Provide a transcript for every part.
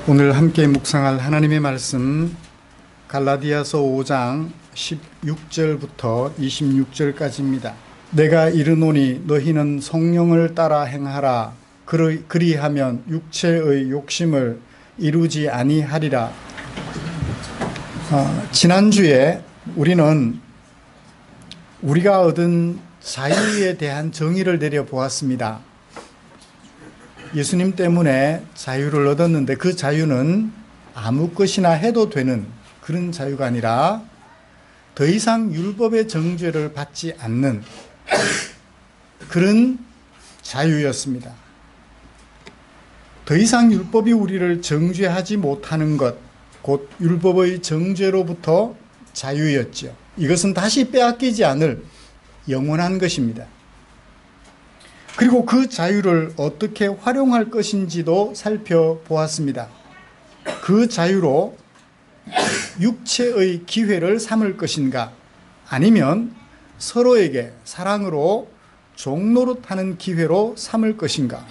오늘 함께 묵상할 하나님의 말씀 갈라디아서 5장 16절부터 26절까지입니다. 내가 이르노니 너희는 성령을 따라 행하라. 그리하면 육체의 욕심을 이루지 아니하리라. 지난주에 우리는 우리가 얻은 자유에 대한 정의를 내려보았습니다. 예수님 때문에 자유를 얻었는데 그 자유는 아무 것이나 해도 되는 그런 자유가 아니라 더 이상 율법의 정죄를 받지 않는 그런 자유였습니다. 더 이상 율법이 우리를 정죄하지 못하는 것, 곧 율법의 정죄로부터 자유였죠. 이것은 다시 빼앗기지 않을 영원한 것입니다. 그리고 그 자유를 어떻게 활용할 것인지도 살펴보았습니다. 그 자유로 육체의 기회를 삼을 것인가, 아니면 서로에게 사랑으로 종노릇하는 기회로 삼을 것인가.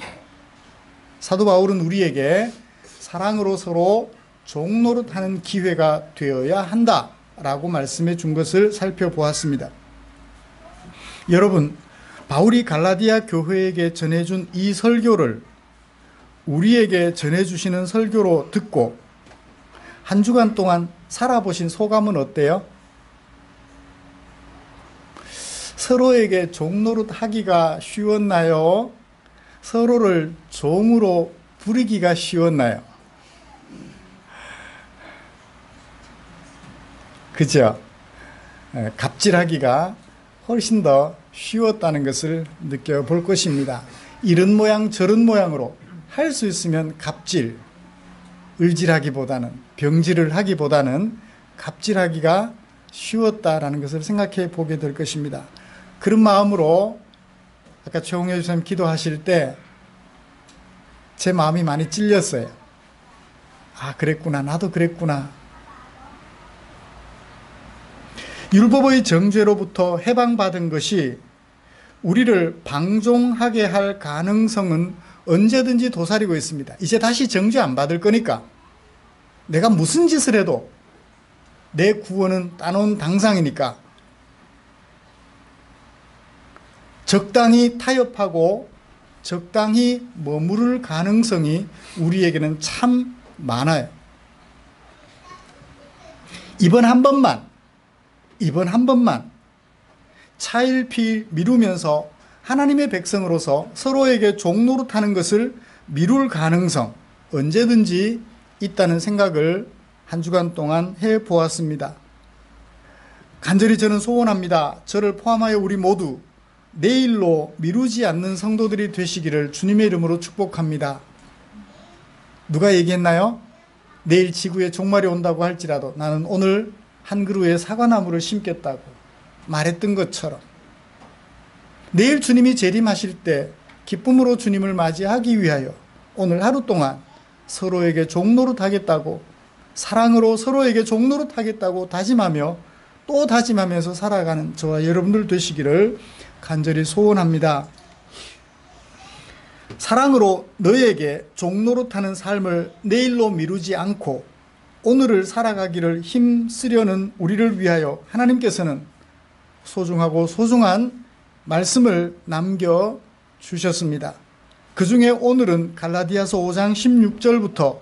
사도 바울은 우리에게 사랑으로 서로 종노릇하는 기회가 되어야 한다라고 말씀해 준 것을 살펴보았습니다. 여러분, 바울이 갈라디아 교회에게 전해준 이 설교를 우리에게 전해주시는 설교로 듣고 한 주간 동안 살아보신 소감은 어때요? 서로에게 종노릇 하기가 쉬웠나요? 서로를 종으로 부리기가 쉬웠나요? 그죠? 갑질하기가 훨씬 더 쉬웠다는 것을 느껴볼 것입니다. 이런 모양 저런 모양으로 할 수 있으면 갑질, 을질하기보다는, 병질을 하기보다는 갑질하기가 쉬웠다라는 것을 생각해 보게 될 것입니다. 그런 마음으로 아까 최홍혜 주사님 기도하실 때 제 마음이 많이 찔렸어요. 아, 그랬구나. 나도 그랬구나. 율법의 정죄로부터 해방받은 것이 우리를 방종하게 할 가능성은 언제든지 도사리고 있습니다. 이제 다시 정죄 안 받을 거니까 내가 무슨 짓을 해도 내 구원은 따놓은 당상이니까 적당히 타협하고 적당히 머무를 가능성이 우리에게는 참 많아요. 이번 한 번만 차일피 미루면서 하나님의 백성으로서 서로에게 종노릇하는 것을 미룰 가능성 언제든지 있다는 생각을 한 주간 동안 해보았습니다. 간절히 저는 소원합니다. 저를 포함하여 우리 모두 내일로 미루지 않는 성도들이 되시기를 주님의 이름으로 축복합니다. 누가 얘기했나요? 내일 지구에 종말이 온다고 할지라도 나는 오늘 한 그루의 사과나무를 심겠다고 말했던 것처럼 내일 주님이 재림하실 때 기쁨으로 주님을 맞이하기 위하여 오늘 하루 동안 서로에게 종노릇하겠다고, 사랑으로 서로에게 종노릇하겠다고 다짐하며 또 다짐하면서 살아가는 저와 여러분들 되시기를 간절히 소원합니다. 사랑으로 너에게 종노릇하는 삶을 내일로 미루지 않고 오늘을 살아가기를 힘쓰려는 우리를 위하여 하나님께서는 소중하고 소중한 말씀을 남겨주셨습니다. 그 중에 오늘은 갈라디아서 5장 16절부터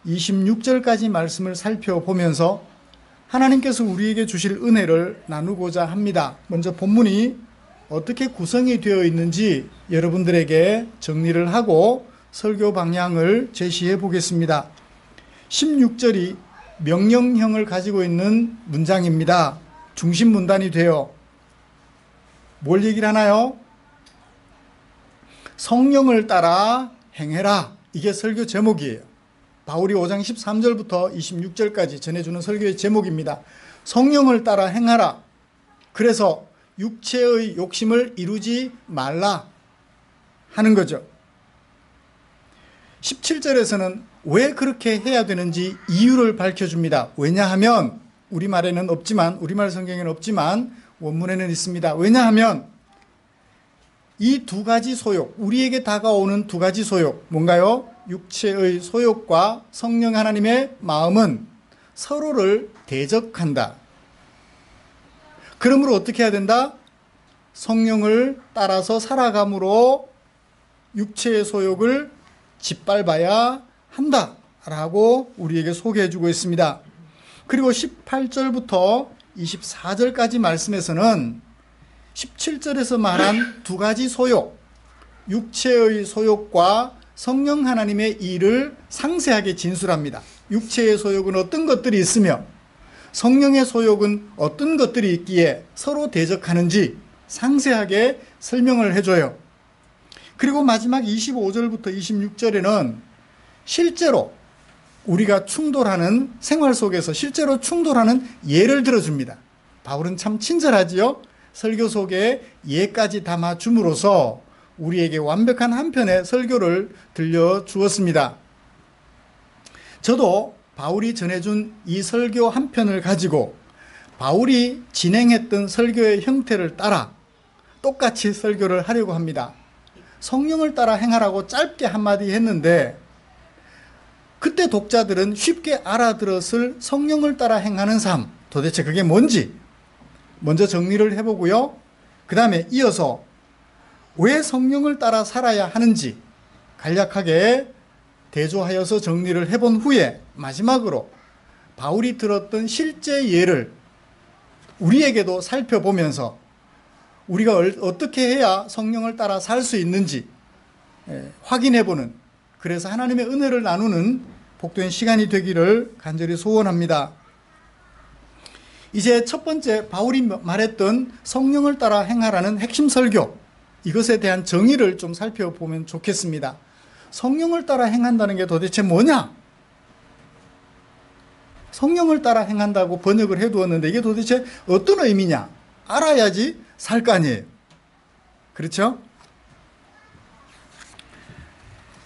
26절까지 말씀을 살펴보면서 하나님께서 우리에게 주실 은혜를 나누고자 합니다. 먼저 본문이 어떻게 구성이 되어 있는지 여러분들에게 정리를 하고 설교 방향을 제시해 보겠습니다. 16절이 명령형을 가지고 있는 문장입니다. 중심 문단이 되어 뭘 얘기를 하나요? 성령을 따라 행해라. 이게 설교 제목이에요. 바울이 5장 13절부터 26절까지 전해주는 설교의 제목입니다. 성령을 따라 행하라. 그래서 육체의 욕심을 이루지 말라 하는 거죠. 17절에서는 왜 그렇게 해야 되는지 이유를 밝혀줍니다. 왜냐하면 우리말에는 없지만, 우리말 성경에는 없지만 원문에는 있습니다. 왜냐하면 이 두 가지 소욕, 우리에게 다가오는 두 가지 소욕, 뭔가요? 육체의 소욕과 성령 하나님의 마음은 서로를 대적한다. 그러므로 어떻게 해야 된다? 성령을 따라서 살아감으로 육체의 소욕을 짓밟아야 한다라고 우리에게 소개해 주고 있습니다. 그리고 18절부터 24절까지 말씀에서는 17절에서 말한 두 가지 소욕, 육체의 소욕과 성령 하나님의 일을 상세하게 진술합니다. 육체의 소욕은 어떤 것들이 있으며 성령의 소욕은 어떤 것들이 있기에 서로 대적하는지 상세하게 설명을 해줘요. 그리고 마지막 25절부터 26절에는 실제로 우리가 충돌하는 생활 속에서 실제로 충돌하는 예를 들어줍니다. 바울은 참 친절하지요. 설교 속에 예까지 담아 줌으로써 우리에게 완벽한 한 편의 설교를 들려주었습니다. 저도 바울이 전해준 이 설교 한 편을 가지고 바울이 진행했던 설교의 형태를 따라 똑같이 설교를 하려고 합니다. 성령을 따라 행하라고 짧게 한마디 했는데 그때 독자들은 쉽게 알아들었을 성령을 따라 행하는 삶, 도대체 그게 뭔지 먼저 정리를 해보고요. 그 다음에 이어서 왜 성령을 따라 살아야 하는지 간략하게 대조하여서 정리를 해본 후에 마지막으로 바울이 들었던 실제 예를 우리에게도 살펴보면서 우리가 어떻게 해야 성령을 따라 살 수 있는지 확인해보는, 그래서 하나님의 은혜를 나누는 복된 시간이 되기를 간절히 소원합니다. 이제 첫 번째 바울이 말했던 성령을 따라 행하라는 핵심 설교, 이것에 대한 정의를 좀 살펴보면 좋겠습니다. 성령을 따라 행한다는 게 도대체 뭐냐? 성령을 따라 행한다고 번역을 해두었는데 이게 도대체 어떤 의미냐? 알아야지 살 거 아니에요. 그렇죠?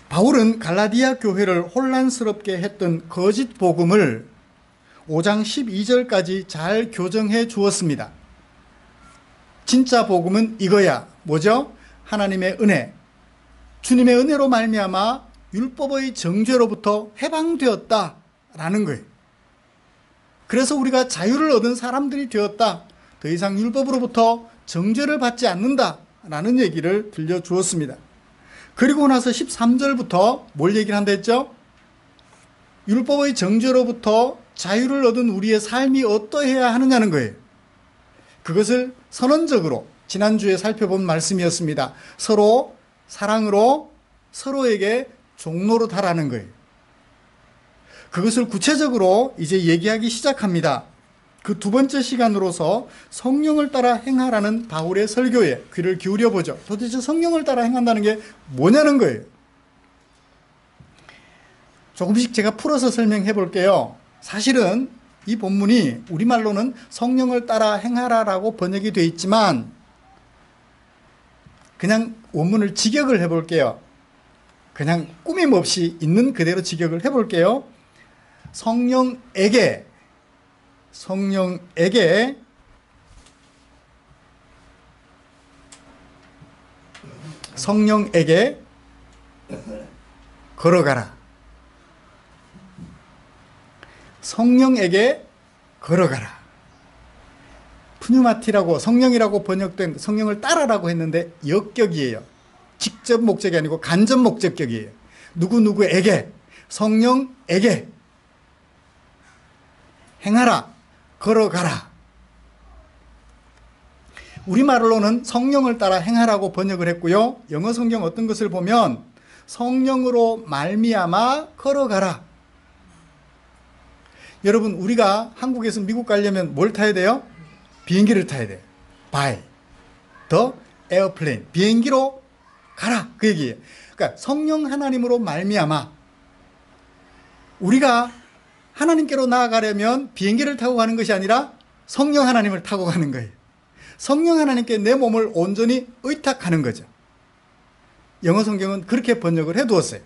바울은 갈라디아 교회를 혼란스럽게 했던 거짓 복음을 5장 12절까지 잘 교정해 주었습니다. 진짜 복음은 이거야. 뭐죠? 하나님의 은혜, 주님의 은혜로 말미암아 율법의 정죄로부터 해방되었다라는 거예요. 그래서 우리가 자유를 얻은 사람들이 되었다. 더 이상 율법으로부터 정죄를 받지 않는다라는 얘기를 들려주었습니다. 그리고 나서 13절부터 뭘 얘기를 한다 했죠? 율법의 정죄로부터 자유를 얻은 우리의 삶이 어떠해야 하느냐는 거예요. 그것을 선언적으로 지난주에 살펴본 말씀이었습니다. 서로 사랑으로 서로에게 종로로 달하는 거예요. 그것을 구체적으로 이제 얘기하기 시작합니다. 그 두 번째 시간으로서 성령을 따라 행하라는 바울의 설교에 귀를 기울여 보죠. 도대체 성령을 따라 행한다는 게 뭐냐는 거예요. 조금씩 제가 풀어서 설명해 볼게요. 사실은 이 본문이 우리말로는 성령을 따라 행하라라고 번역이 되어 있지만 그냥 원문을 직역을 해 볼게요. 그냥 꾸밈 없이 있는 그대로 직역을 해 볼게요. 성령에게 걸어가라. 성령에게 걸어가라. 푸뉴마티라고 성령이라고 번역된 성령을 따라라고 했는데 역격이에요. 직접 목적이 아니고 간접 목적격이에요. 누구누구에게, 성령에게 행하라, 걸어가라. 우리말로는 성령을 따라 행하라고 번역을 했고요. 영어 성경 어떤 것을 보면 성령으로 말미암아 걸어가라. 여러분, 우리가 한국에서 미국 가려면 뭘 타야 돼요? 비행기를 타야 돼요. By the airplane. 비행기로 가라. 그 얘기예요. 그러니까 성령 하나님으로 말미암아 우리가 하나님께로 나아가려면 비행기를 타고 가는 것이 아니라 성령 하나님을 타고 가는 거예요. 성령 하나님께 내 몸을 온전히 의탁하는 거죠. 영어 성경은 그렇게 번역을 해두었어요.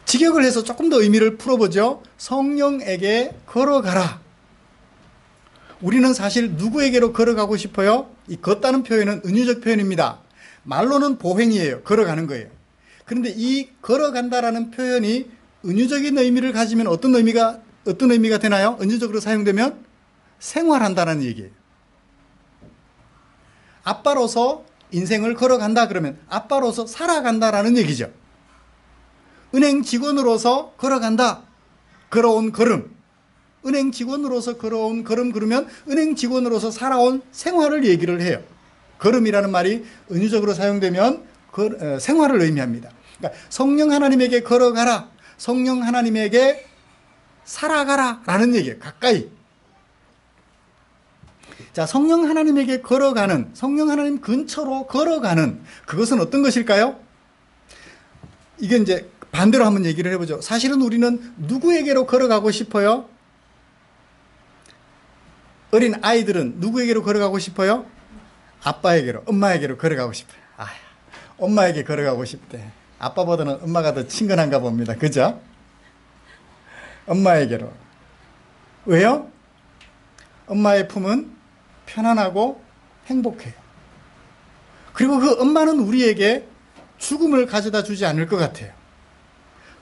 직역을 해서 조금 더 의미를 풀어보죠. 성령에게 걸어가라. 우리는 사실 누구에게로 걸어가고 싶어요? 이 걷다는 표현은 은유적 표현입니다. 말로는 보행이에요. 걸어가는 거예요. 그런데 이 걸어간다라는 표현이 은유적인 의미를 가지면 어떤 의미가 되나요? 은유적으로 사용되면 생활한다는 얘기예요. 아빠로서 인생을 걸어간다 그러면 아빠로서 살아간다라는 얘기죠. 은행 직원으로서 걸어간다. 걸어온 걸음. 은행 직원으로서 걸어온 걸음 그러면 은행 직원으로서 살아온 생활을 얘기를 해요. 걸음이라는 말이 은유적으로 사용되면 생활을 의미합니다. 그러니까 성령 하나님에게 걸어가라. 성령 하나님에게 살아가라 라는 얘기예요. 가까이. 자, 성령 하나님에게 걸어가는, 성령 하나님 근처로 걸어가는 그것은 어떤 것일까요? 이게 이제 반대로 한번 얘기를 해보죠. 사실은 우리는 누구에게로 걸어가고 싶어요? 어린 아이들은 누구에게로 걸어가고 싶어요? 아빠에게로, 엄마에게로 걸어가고 싶어요. 엄마에게 걸어가고 싶대. 아빠보다는 엄마가 더 친근한가 봅니다. 그죠? 엄마에게로. 왜요? 엄마의 품은 편안하고 행복해요. 그리고 그 엄마는 우리에게 죽음을 가져다 주지 않을 것 같아요.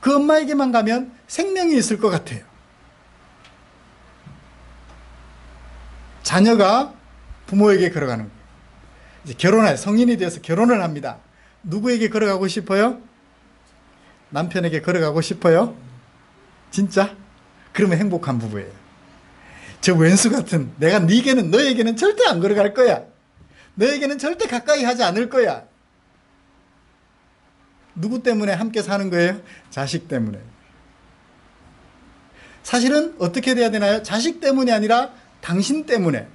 그 엄마에게만 가면 생명이 있을 것 같아요. 자녀가 부모에게 걸어가는 거예요. 이제 결혼해 성인이 돼서 결혼을 합니다. 누구에게 걸어가고 싶어요? 남편에게 걸어가고 싶어요? 진짜? 그러면 행복한 부부예요. 저 왼수 같은 내가 너에게는 절대 안 걸어갈 거야. 너에게는 절대 가까이 하지 않을 거야. 누구 때문에 함께 사는 거예요? 자식 때문에. 사실은 어떻게 돼야 되나요? 자식 때문이 아니라 당신 때문에.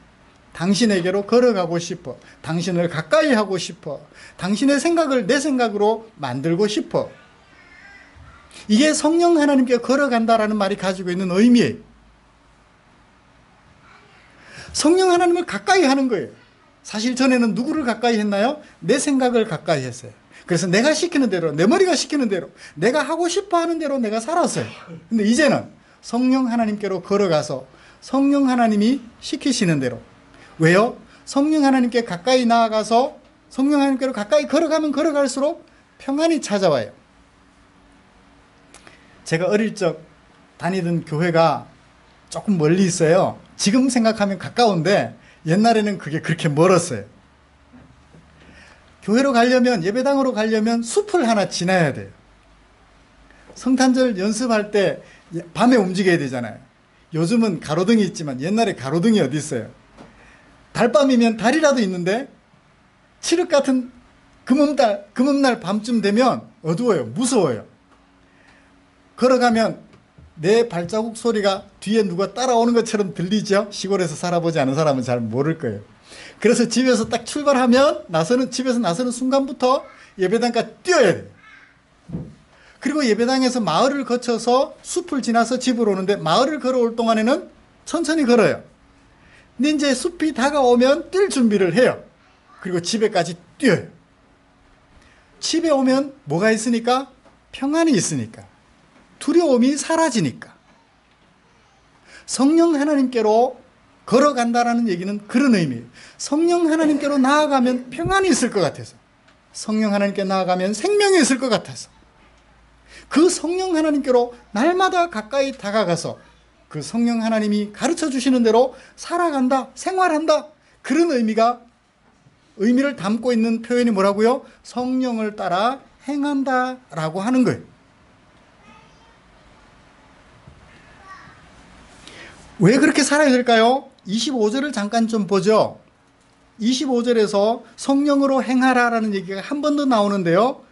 당신에게로 걸어가고 싶어. 당신을 가까이 하고 싶어. 당신의 생각을 내 생각으로 만들고 싶어. 이게 성령 하나님께 걸어간다라는 말이 가지고 있는 의미예요. 성령 하나님을 가까이 하는 거예요. 사실 전에는 누구를 가까이 했나요? 내 생각을 가까이 했어요. 그래서 내가 시키는 대로, 내 머리가 시키는 대로, 내가 하고 싶어 하는 대로 내가 살았어요. 근데 이제는 성령 하나님께로 걸어가서 성령 하나님이 시키시는 대로. 왜요? 성령 하나님께 가까이 나아가서 성령 하나님께로 가까이 걸어가면 걸어갈수록 평안이 찾아와요. 제가 어릴 적 다니던 교회가 조금 멀리 있어요. 지금 생각하면 가까운데 옛날에는 그게 그렇게 멀었어요. 교회로 가려면, 예배당으로 가려면 숲을 하나 지나야 돼요. 성탄절 연습할 때 밤에 움직여야 되잖아요. 요즘은 가로등이 있지만 옛날에 가로등이 어디 있어요? 달밤이면 달이라도 있는데 칠흑 같은 금음날 밤쯤 되면 어두워요. 무서워요. 걸어가면 내 발자국 소리가 뒤에 누가 따라오는 것처럼 들리죠? 시골에서 살아보지 않은 사람은 잘 모를 거예요. 그래서 집에서 딱 출발하면 집에서 나서는 순간부터 예배당까지 뛰어야 돼요. 그리고 예배당에서 마을을 거쳐서 숲을 지나서 집으로 오는데 마을을 걸어올 동안에는 천천히 걸어요. 근데 이제 숲이 다가오면 뛸 준비를 해요. 그리고 집에까지 뛰어요. 집에 오면 뭐가 있으니까? 평안이 있으니까. 두려움이 사라지니까. 성령 하나님께로 걸어간다라는 얘기는 그런 의미예요. 성령 하나님께로 나아가면 평안이 있을 것 같아서. 성령 하나님께 나아가면 생명이 있을 것 같아서. 그 성령 하나님께로 날마다 가까이 다가가서 그 성령 하나님이 가르쳐 주시는 대로 살아간다, 생활한다. 그런 의미를 담고 있는 표현이 뭐라고요? 성령을 따라 행한다라고 하는 거예요. 왜 그렇게 살아야 될까요? 25절을 잠깐 좀 보죠. 25절에서 성령으로 행하라라는 얘기가 한 번 더 나오는데요.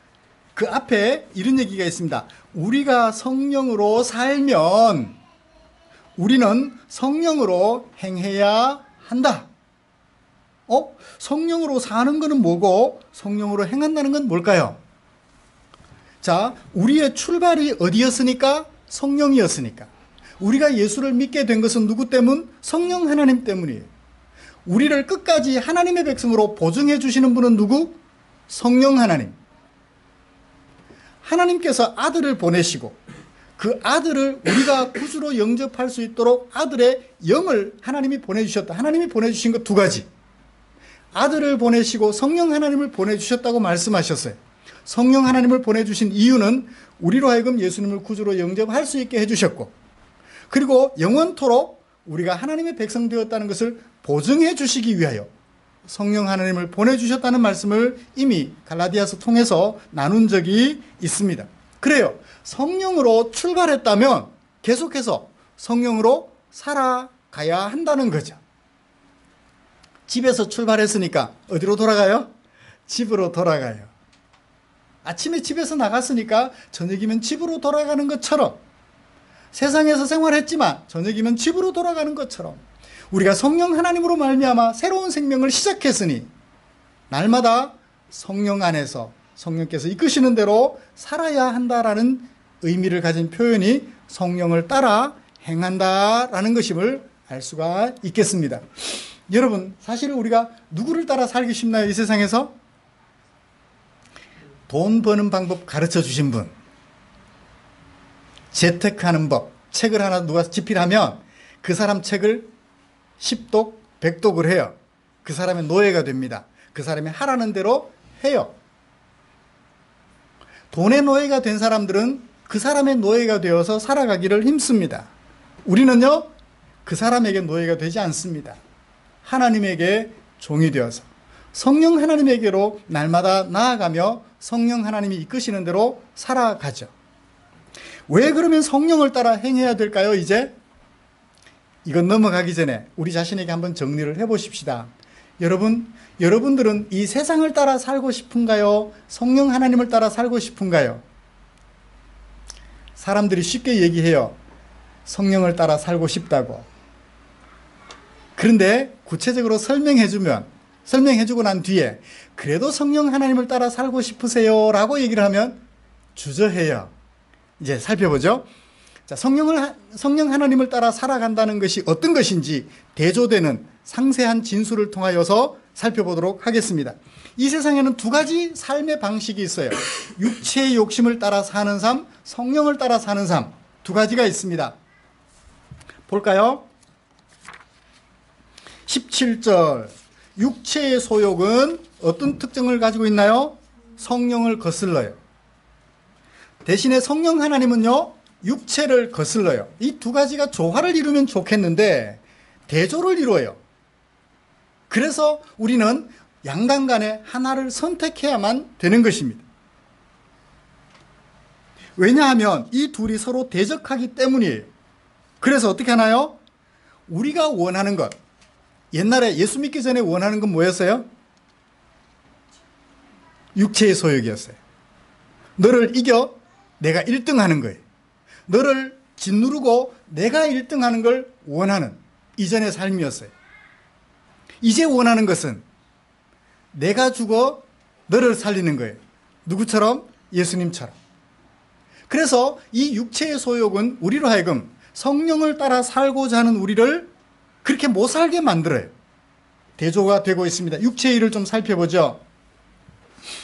그 앞에 이런 얘기가 있습니다. 우리가 성령으로 살면 우리는 성령으로 행해야 한다. 성령으로 사는 것은 뭐고 성령으로 행한다는 건 뭘까요? 자, 우리의 출발이 어디였으니까? 성령이었으니까. 우리가 예수를 믿게 된 것은 누구 때문? 성령 하나님 때문이에요. 우리를 끝까지 하나님의 백성으로 보증해 주시는 분은 누구? 성령 하나님. 하나님께서 아들을 보내시고 그 아들을 우리가 구주로 영접할 수 있도록 아들의 영을 하나님이 보내주셨다. 하나님이 보내주신 것 두 가지. 아들을 보내시고 성령 하나님을 보내주셨다고 말씀하셨어요. 성령 하나님을 보내주신 이유는 우리로 하여금 예수님을 구주로 영접할 수 있게 해주셨고, 그리고 영원토록 우리가 하나님의 백성 되었다는 것을 보증해 주시기 위하여 성령 하나님을 보내주셨다는 말씀을 이미 갈라디아서 통해서 나눈 적이 있습니다. 그래요. 성령으로 출발했다면 계속해서 성령으로 살아가야 한다는 거죠. 집에서 출발했으니까 어디로 돌아가요? 집으로 돌아가요. 아침에 집에서 나갔으니까 저녁이면 집으로 돌아가는 것처럼, 세상에서 생활했지만 저녁이면 집으로 돌아가는 것처럼 우리가 성령 하나님으로 말미암아 새로운 생명을 시작했으니 날마다 성령 안에서 성령께서 이끄시는 대로 살아야 한다라는 의미를 가진 표현이 성령을 따라 행한다라는 것임을 알 수가 있겠습니다. 여러분, 사실 우리가 누구를 따라 살기 쉽나요? 이 세상에서? 돈 버는 방법 가르쳐 주신 분, 재테크하는 법, 책을 하나 누가 집필하면 그 사람 책을 10독, 100독을 해요. 그 사람의 노예가 됩니다. 그 사람이 하라는 대로 해요. 돈의 노예가 된 사람들은 그 사람의 노예가 되어서 살아가기를 힘씁니다. 우리는요, 그 사람에게 노예가 되지 않습니다. 하나님에게 종이 되어서 성령 하나님에게로 날마다 나아가며 성령 하나님이 이끄시는 대로 살아가죠. 왜 그러면 성령을 따라 행해야 될까요? 이제 이건 넘어가기 전에 우리 자신에게 한번 정리를 해보십시다. 여러분들은 이 세상을 따라 살고 싶은가요? 성령 하나님을 따라 살고 싶은가요? 사람들이 쉽게 얘기해요. 성령을 따라 살고 싶다고. 그런데 구체적으로 설명해주고 난 뒤에 그래도 성령 하나님을 따라 살고 싶으세요? 라고 얘기를 하면 주저해요. 이제 살펴보죠. 자, 성령 하나님을 따라 살아간다는 것이 어떤 것인지 대조되는 상세한 진술을 통하여서 살펴보도록 하겠습니다. 이 세상에는 두 가지 삶의 방식이 있어요. 육체의 욕심을 따라 사는 삶, 성령을 따라 사는 삶, 두 가지가 있습니다. 볼까요? 17절. 육체의 소욕은 어떤 특징을 가지고 있나요? 성령을 거슬러요. 대신에 성령 하나님은요, 육체를 거슬러요. 이 두 가지가 조화를 이루면 좋겠는데 대조를 이루어요. 그래서 우리는 양강간에 하나를 선택해야만 되는 것입니다. 왜냐하면 이 둘이 서로 대적하기 때문이에요. 그래서 어떻게 하나요? 우리가 원하는 것, 옛날에 예수 믿기 전에 원하는 건 뭐였어요? 육체의 소욕이었어요. 너를 이겨 내가 1등 하는 거예요. 너를 짓누르고 내가 1등 하는 걸 원하는 이전의 삶이었어요. 이제 원하는 것은 내가 죽어 너를 살리는 거예요. 누구처럼? 예수님처럼. 그래서 이 육체의 소욕은 우리로 하여금 성령을 따라 살고자 하는 우리를 그렇게 못 살게 만들어요. 대조가 되고 있습니다. 육체의 일을 좀 살펴보죠.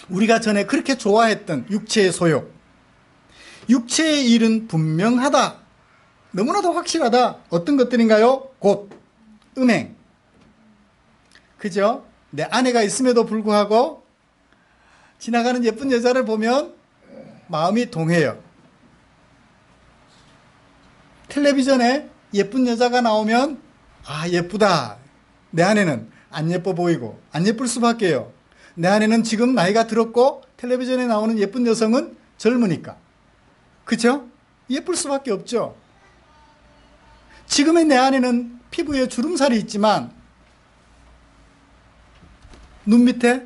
우리가 전에 그렇게 좋아했던 육체의 소욕. 육체의 일은 분명하다. 너무나도 확실하다. 어떤 것들인가요? 곧 음행. 그죠? 내 아내가 있음에도 불구하고 지나가는 예쁜 여자를 보면 마음이 동해요. 텔레비전에 예쁜 여자가 나오면 아, 예쁘다. 내 아내는 안 예뻐 보이고 안 예쁠 수밖에요. 내 아내는 지금 나이가 들었고 텔레비전에 나오는 예쁜 여성은 젊으니까. 그죠? 예쁠 수밖에 없죠. 지금의 내 아내는 피부에 주름살이 있지만 눈 밑에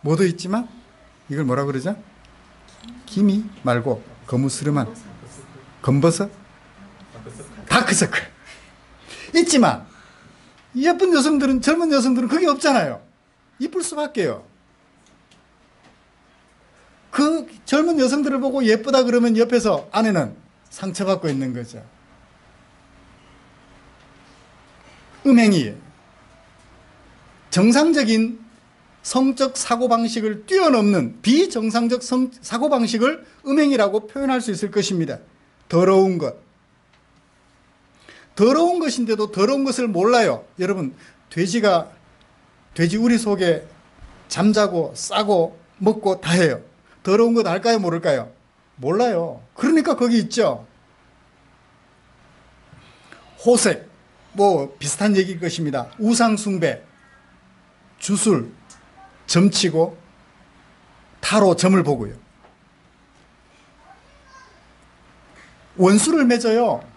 뭐도 있지만 이걸 뭐라 그러죠? 기미 말고 거무스름한 검버섯? 다크서클 있지만 예쁜 여성들은, 젊은 여성들은 그게 없잖아요. 이쁠 수밖에요. 그 젊은 여성들을 보고 예쁘다 그러면 옆에서 아내는 상처받고 있는 거죠. 음행이에요. 정상적인 성적 사고방식을 뛰어넘는 비정상적 사고방식을 음행이라고 표현할 수 있을 것입니다. 더러운 것. 더러운 것인데도 더러운 것을 몰라요. 여러분, 돼지 우리 속에 잠자고 싸고 먹고 다 해요. 더러운 것 알까요? 모를까요? 몰라요. 그러니까 거기 있죠. 호색, 뭐 비슷한 얘기일 것입니다. 우상숭배, 주술, 점치고 타로 점을 보고요. 원수를 맺어요.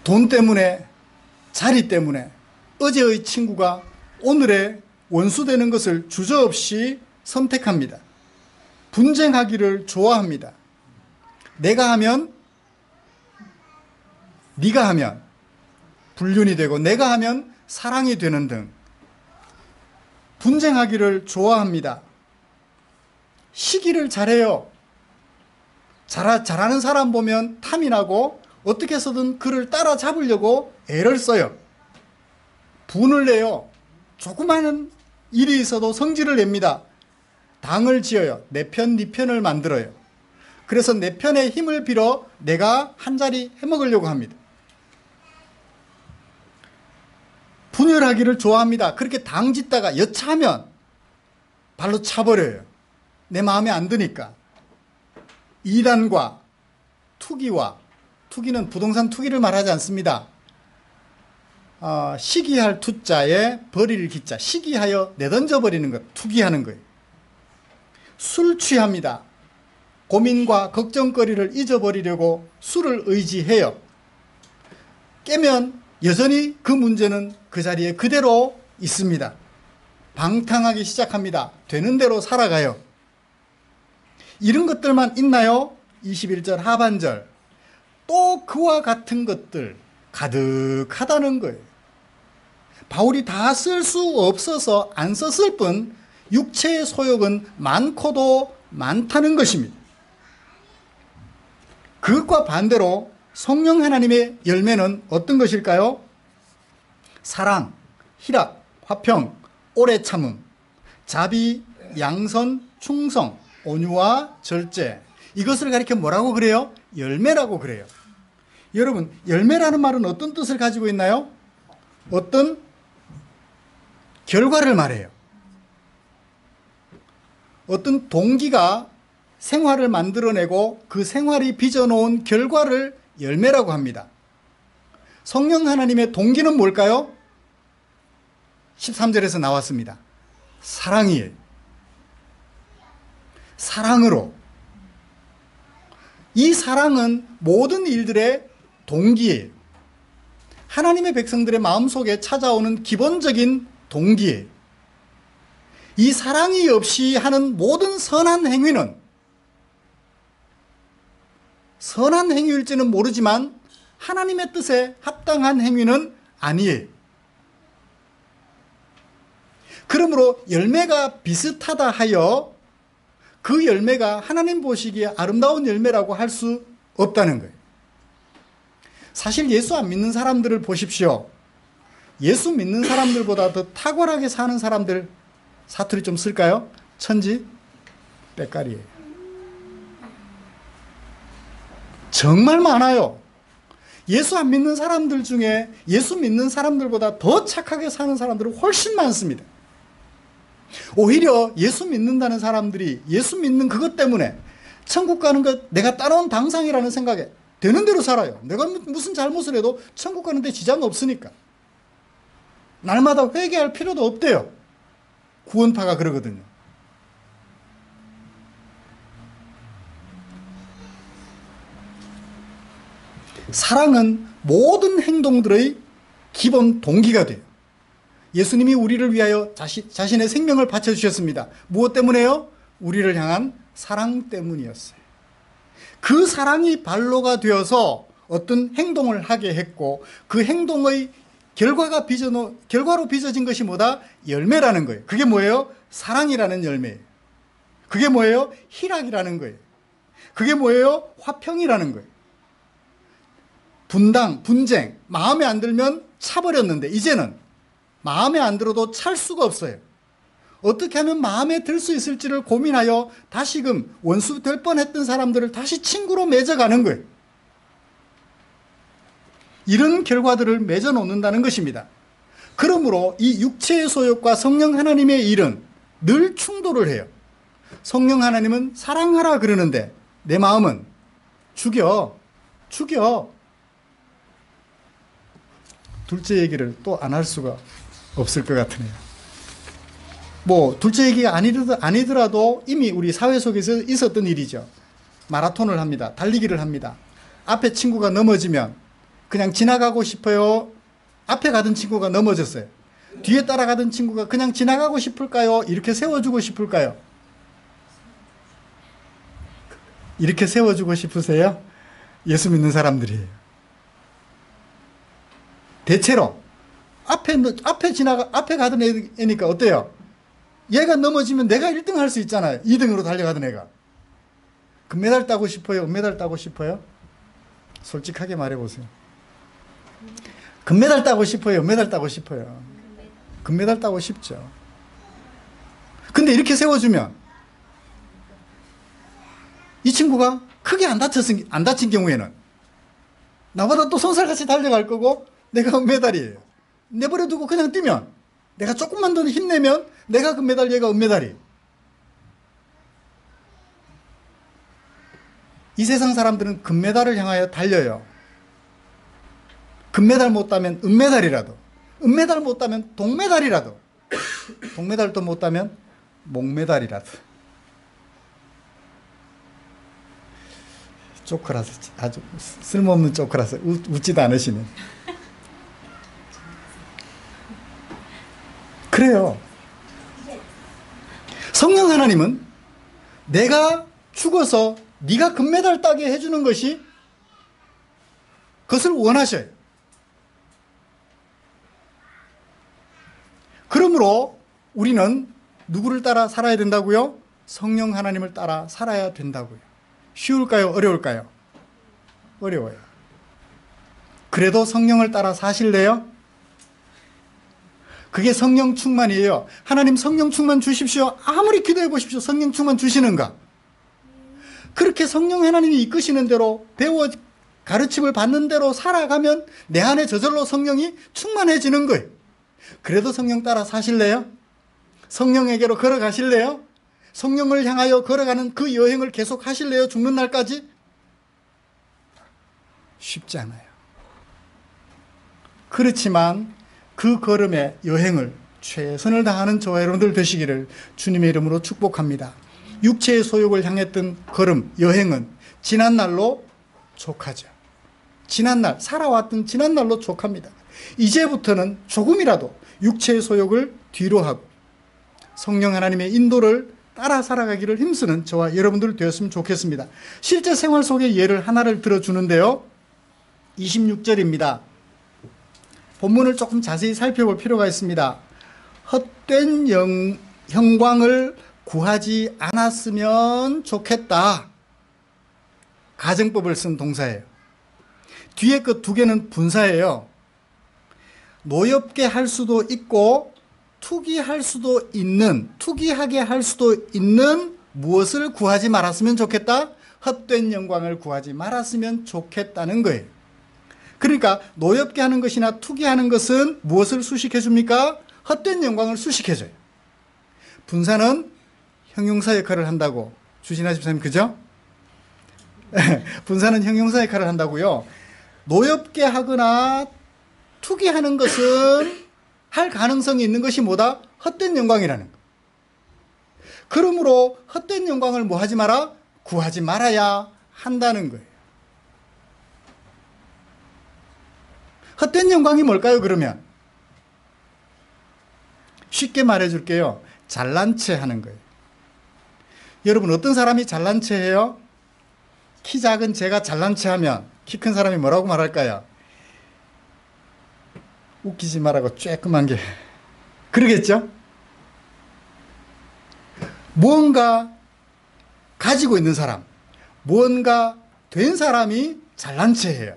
돈 때문에, 자리 때문에 어제의 친구가 오늘의 원수 되는 것을 주저없이 선택합니다. 분쟁하기를 좋아합니다. 내가 하면, 네가 하면 불륜이 되고 내가 하면 사랑이 되는 등 분쟁하기를 좋아합니다. 시기를 잘해요. 잘하는 사람 보면 탐이 나고 어떻게 해서든 그를 따라잡으려고 애를 써요. 분을 내요. 조그마한 일이 있어도 성질을 냅니다. 당을 지어요. 내 편, 네 편을 만들어요. 그래서 내 편의 힘을 빌어 내가 한 자리 해먹으려고 합니다. 분열하기를 좋아합니다. 그렇게 당 짓다가 여차하면 발로 차버려요. 내 마음에 안 드니까. 이단과 투기는 부동산 투기를 말하지 않습니다. 시기할 투자에 버릴 기자, 시기하여 내던져 버리는 것, 투기하는 거예요. 술 취합니다. 고민과 걱정거리를 잊어버리려고 술을 의지해요. 깨면 여전히 그 문제는 그 자리에 그대로 있습니다. 방탕하기 시작합니다. 되는 대로 살아가요. 이런 것들만 있나요? 21절 하반절. 또 그와 같은 것들 가득하다는 거예요. 바울이 다 쓸 수 없어서 안 썼을 뿐 육체의 소욕은 많고도 많다는 것입니다. 그것과 반대로 성령 하나님의 열매는 어떤 것일까요? 사랑, 희락, 화평, 오래 참음, 자비, 양선, 충성, 온유와 절제. 이것을 가리켜 뭐라고 그래요? 열매라고 그래요. 여러분, 열매라는 말은 어떤 뜻을 가지고 있나요? 어떤 결과를 말해요. 어떤 동기가 생활을 만들어내고 그 생활이 빚어놓은 결과를 열매라고 합니다. 성령 하나님의 동기는 뭘까요? 13절에서 나왔습니다. 사랑이에요. 사랑으로. 이 사랑은 모든 일들의 동기예요. 하나님의 백성들의 마음속에 찾아오는 기본적인 동기예요. 이 사랑이 없이 하는 모든 선한 행위는 선한 행위일지는 모르지만 하나님의 뜻에 합당한 행위는 아니에요. 그러므로 열매가 비슷하다 하여 그 열매가 하나님 보시기에 아름다운 열매라고 할 수 없다는 거예요. 사실 예수 안 믿는 사람들을 보십시오. 예수 믿는 사람들보다 더 탁월하게 사는 사람들, 사투리 좀 쓸까요? 천지 빽깔이에요. 정말 많아요. 예수 안 믿는 사람들 중에 예수 믿는 사람들보다 더 착하게 사는 사람들은 훨씬 많습니다. 오히려 예수 믿는다는 사람들이 예수 믿는 그것 때문에 천국 가는 것 내가 따라온 당상이라는 생각에 되는 대로 살아요. 내가 무슨 잘못을 해도 천국 가는데 지장 없으니까. 날마다 회개할 필요도 없대요. 구원파가 그러거든요. 사랑은 모든 행동들의 기본 동기가 돼요. 예수님이 우리를 위하여 자신의 생명을 바쳐주셨습니다. 무엇 때문에요? 우리를 향한 사랑 때문이었어요. 그 사랑이 발로가 되어서 어떤 행동을 하게 했고 그 행동의 결과로 빚어진 것이 뭐다? 열매라는 거예요. 그게 뭐예요? 사랑이라는 열매예요. 그게 뭐예요? 희락이라는 거예요. 그게 뭐예요? 화평이라는 거예요. 분쟁, 마음에 안 들면 차버렸는데 이제는 마음에 안 들어도 찰 수가 없어요. 어떻게 하면 마음에 들 수 있을지를 고민하여 다시금 원수 될 뻔했던 사람들을 다시 친구로 맺어가는 거예요. 이런 결과들을 맺어 놓는다는 것입니다. 그러므로 이 육체의 소욕과 성령 하나님의 일은 늘 충돌을 해요. 성령 하나님은 사랑하라 그러는데 내 마음은 죽여. 둘째 얘기를 또 안 할 수가 없을 것 같으네요. 뭐 둘째 얘기가 아니더라도 이미 우리 사회 속에서 있었던 일이죠. 마라톤을 합니다. 달리기를 합니다. 앞에 친구가 넘어지면 그냥 지나가고 싶어요? 앞에 가던 친구가 넘어졌어요. 뒤에 따라가던 친구가 그냥 지나가고 싶을까요? 이렇게 세워주고 싶을까요? 이렇게 세워주고 싶으세요? 예수 믿는 사람들이에요. 대체로 앞에 가던 애니까 어때요? 얘가 넘어지면 내가 1등 할 수 있잖아요. 2등으로 달려가던 애가. 금메달 따고 싶어요? 은메달 따고 싶어요? 솔직하게 말해보세요. 금메달 따고 싶어요? 은메달 따고 싶어요? 금메달 따고 싶죠. 근데 이렇게 세워주면 이 친구가 크게 안 다친 경우에는 나보다 또 손살같이 달려갈 거고 내가 은메달이에요. 내버려두고 그냥 뛰면 내가 조금만 더 힘내면 내가 금메달, 얘가 은메달이에요. 이 세상 사람들은 금메달을 향하여 달려요. 금메달 못 따면 은메달이라도, 은메달 못 따면 동메달이라도, 동메달도 못 따면 목메달이라도. 쪼크라서, 아주 쓸모없는 쪼크라서 웃지도 않으시네. 그래요. 성령 하나님은 내가 죽어서 네가 금메달 따게 해주는 것이 그것을 원하셔요. 그러므로 우리는 누구를 따라 살아야 된다고요? 성령 하나님을 따라 살아야 된다고요. 쉬울까요? 어려울까요? 어려워요. 그래도 성령을 따라 사실래요? 그게 성령 충만이에요. 하나님 성령 충만 주십시오. 아무리 기도해 보십시오. 성령 충만 주시는가? 그렇게 성령 하나님이 이끄시는 대로 배워 가르침을 받는 대로 살아가면 내 안에 저절로 성령이 충만해지는 거예요. 그래도 성령 따라 사실래요? 성령에게로 걸어가실래요? 성령을 향하여 걸어가는 그 여행을 계속 하실래요? 죽는 날까지? 쉽지 않아요. 그렇지만 그 걸음의 여행을 최선을 다하는 저와 여러분들 되시기를 주님의 이름으로 축복합니다. 육체의 소욕을 향했던 걸음, 여행은 지난날로 족하죠. 지난날, 살아왔던 지난날로 족합니다. 이제부터는 조금이라도 육체의 소욕을 뒤로 하고 성령 하나님의 인도를 따라 살아가기를 힘쓰는 저와 여러분들 되었으면 좋겠습니다. 실제 생활 속의 예를 하나를 들어주는데요. 26절입니다. 본문을 조금 자세히 살펴볼 필요가 있습니다. 헛된 형광을 구하지 않았으면 좋겠다. 가정법을 쓴 동사예요. 뒤에 그 두 개는 분사예요. 노엽게 할 수도 있고 투기할 수도 있는, 투기하게 할 수도 있는 무엇을 구하지 말았으면 좋겠다? 헛된 영광을 구하지 말았으면 좋겠다는 거예요. 그러니까 노엽게 하는 것이나 투기하는 것은 무엇을 수식해 줍니까? 헛된 영광을 수식해 줘요. 분사는 형용사 역할을 한다고 주진아 집사님, 그죠? 분사는 형용사 역할을 한다고요. 노엽게 하거나 투기하는 것은 할 가능성이 있는 것이 뭐다? 헛된 영광이라는 거. 그러므로 헛된 영광을 뭐 하지 마라? 구하지 말아야 한다는 거예요. 헛된 영광이 뭘까요, 그러면? 쉽게 말해 줄게요. 잘난 체 하는 거예요. 여러분, 어떤 사람이 잘난 체 해요? 키 작은 제가 잘난 체 하면 키 큰 사람이 뭐라고 말할까요? 웃기지 말라고 쬐끔한 게. 그러겠죠? 무언가 가지고 있는 사람, 무언가 된 사람이 잘난 체해요.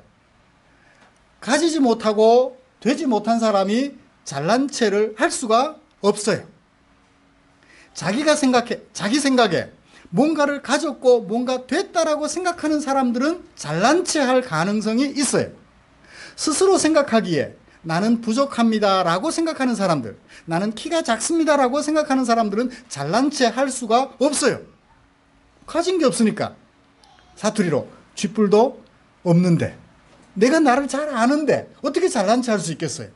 가지지 못하고 되지 못한 사람이 잘난 체를 할 수가 없어요. 자기 생각에 뭔가를 가졌고 뭔가 됐다라고 생각하는 사람들은 잘난 체 할 가능성이 있어요. 스스로 생각하기에 나는 부족합니다 라고 생각하는 사람들, 나는 키가 작습니다 라고 생각하는 사람들은 잘난 체 할 수가 없어요. 가진 게 없으니까. 사투리로 쥐뿔도 없는데, 내가 나를 잘 아는데 어떻게 잘난 체 할 수 있겠어요?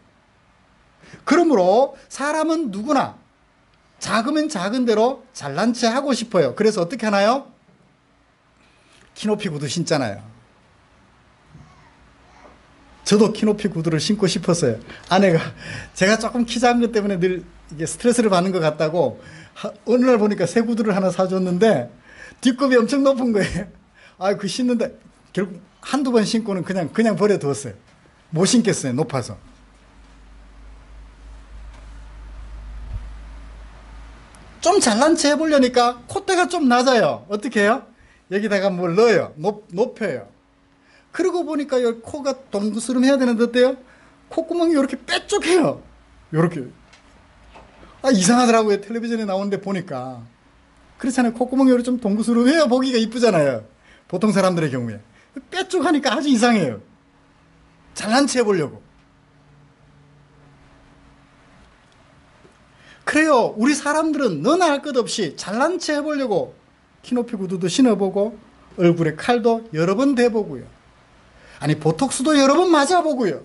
그러므로 사람은 누구나 작으면 작은 대로 잘난 체 하고 싶어요. 그래서 어떻게 하나요? 키높이 구두 신잖아요. 저도 키높이 구두를 신고 싶었어요. 아내가 제가 조금 키 작은 것 때문에 늘 이게 스트레스를 받는 것 같다고 어느 날 보니까 새 구두를 하나 사줬는데 뒷굽이 엄청 높은 거예요. 아, 그 신는데 결국 한두 번 신고는 그냥 버려두었어요. 못 신겠어요. 높아서. 좀 잘난 체 해보려니까 콧대가 좀 낮아요. 어떻게 해요? 여기다가 뭘 넣어요. 높여요. 그러고 보니까 여기 코가 동그스름 해야 되는데 어때요? 콧구멍이 이렇게 빼쪽해요. 이렇게. 아, 이상하더라고요. 텔레비전에 나오는데 보니까. 그렇잖아요. 콧구멍이 이렇게 좀 동그스름 해야 보기가 이쁘잖아요. 보통 사람들의 경우에. 빼쪽하니까 아주 이상해요. 잘난 체 해보려고. 그래요. 우리 사람들은 너나 할 것 없이 잘난 체 해보려고 키높이 구두도 신어보고 얼굴에 칼도 여러 번 대보고요. 아니, 보톡스도 여러 번 맞아보고요.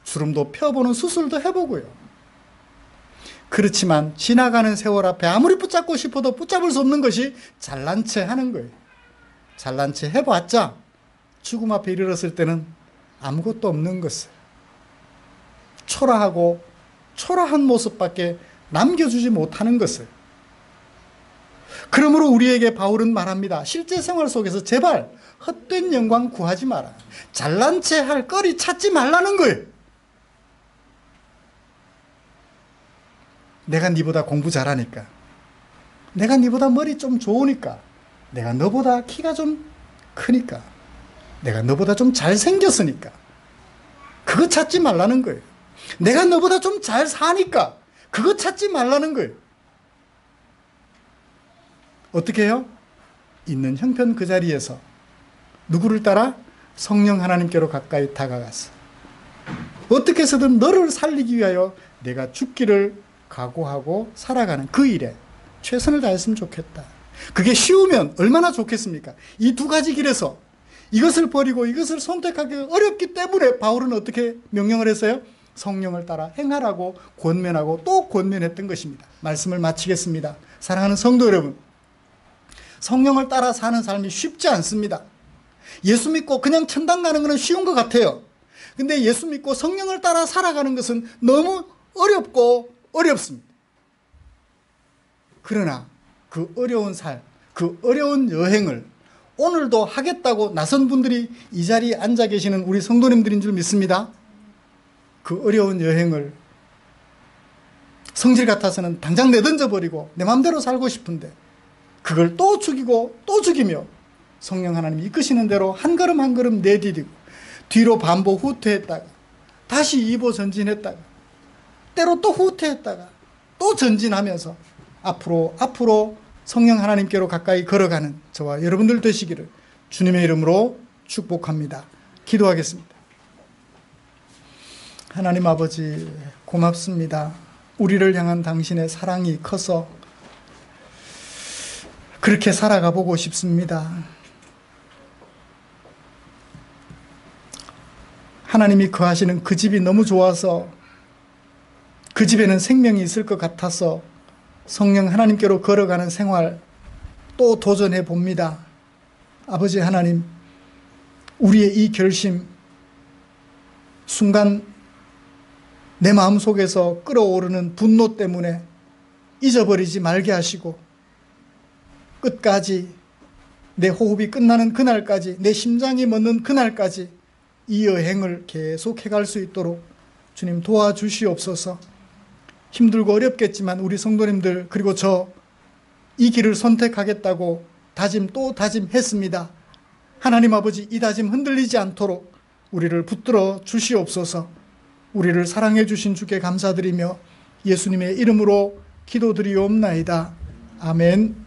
주름도 펴보는 수술도 해보고요. 그렇지만 지나가는 세월 앞에 아무리 붙잡고 싶어도 붙잡을 수 없는 것이 잘난 체 하는 거예요. 잘난 체 해봤자 죽음 앞에 이르렀을 때는 아무것도 없는 것을, 초라한 모습밖에 남겨주지 못하는 것을. 그러므로 우리에게 바울은 말합니다. 실제 생활 속에서 제발 헛된 영광 구하지 마라. 잘난 체 할 거리 찾지 말라는 거예요. 내가 네보다 공부 잘하니까, 내가 네보다 머리 좀 좋으니까, 내가 너보다 키가 좀 크니까, 내가 너보다 좀 잘생겼으니까 그거 찾지 말라는 거예요. 내가 너보다 좀 잘 사니까 그거 찾지 말라는 거예요. 어떻게 해요? 있는 형편 그 자리에서 누구를 따라? 성령 하나님께로 가까이 다가가서 어떻게 해서든 너를 살리기 위하여 내가 죽기를 각오하고 살아가는 그 일에 최선을 다했으면 좋겠다. 그게 쉬우면 얼마나 좋겠습니까? 이 두 가지 길에서 이것을 버리고 이것을 선택하기 어렵기 때문에 바울은 어떻게 명령을 했어요? 성령을 따라 행하라고 권면하고 또 권면했던 것입니다. 말씀을 마치겠습니다. 사랑하는 성도 여러분, 성령을 따라 사는 삶이 쉽지 않습니다. 예수 믿고 그냥 천당 가는 것은 쉬운 것 같아요. 근데 예수 믿고 성령을 따라 살아가는 것은 너무 어렵고 어렵습니다. 그러나 그 어려운 삶, 그 어려운 여행을 오늘도 하겠다고 나선 분들이 이 자리에 앉아 계시는 우리 성도님들인 줄 믿습니다. 그 어려운 여행을 성질 같아서는 당장 내던져버리고 내 마음대로 살고 싶은데 그걸 또 죽이고 또 죽이며 성령 하나님이 이끄시는 대로 한 걸음 한 걸음 내디디고 뒤로 반복 후퇴했다가 다시 2보 전진했다가 때로 또 후퇴했다가 또 전진하면서 앞으로 성령 하나님께로 가까이 걸어가는 저와 여러분들 되시기를 주님의 이름으로 축복합니다. 기도하겠습니다. 하나님 아버지, 고맙습니다. 우리를 향한 당신의 사랑이 커서 그렇게 살아가 보고 싶습니다. 하나님이 거하시는 그 집이 너무 좋아서, 그 집에는 생명이 있을 것 같아서 성령 하나님께로 걸어가는 생활 또 도전해 봅니다. 아버지 하나님, 우리의 이 결심, 순간 내 마음속에서 끓어오르는 분노 때문에 잊어버리지 말게 하시고 끝까지, 내 호흡이 끝나는 그날까지, 내 심장이 멎는 그날까지 이 여행을 계속해 갈 수 있도록 주님 도와주시옵소서. 힘들고 어렵겠지만 우리 성도님들, 그리고 저 이 길을 선택하겠다고 다짐 또 다짐했습니다. 하나님 아버지, 이 다짐 흔들리지 않도록 우리를 붙들어 주시옵소서. 우리를 사랑해 주신 주께 감사드리며 예수님의 이름으로 기도드리옵나이다. 아멘.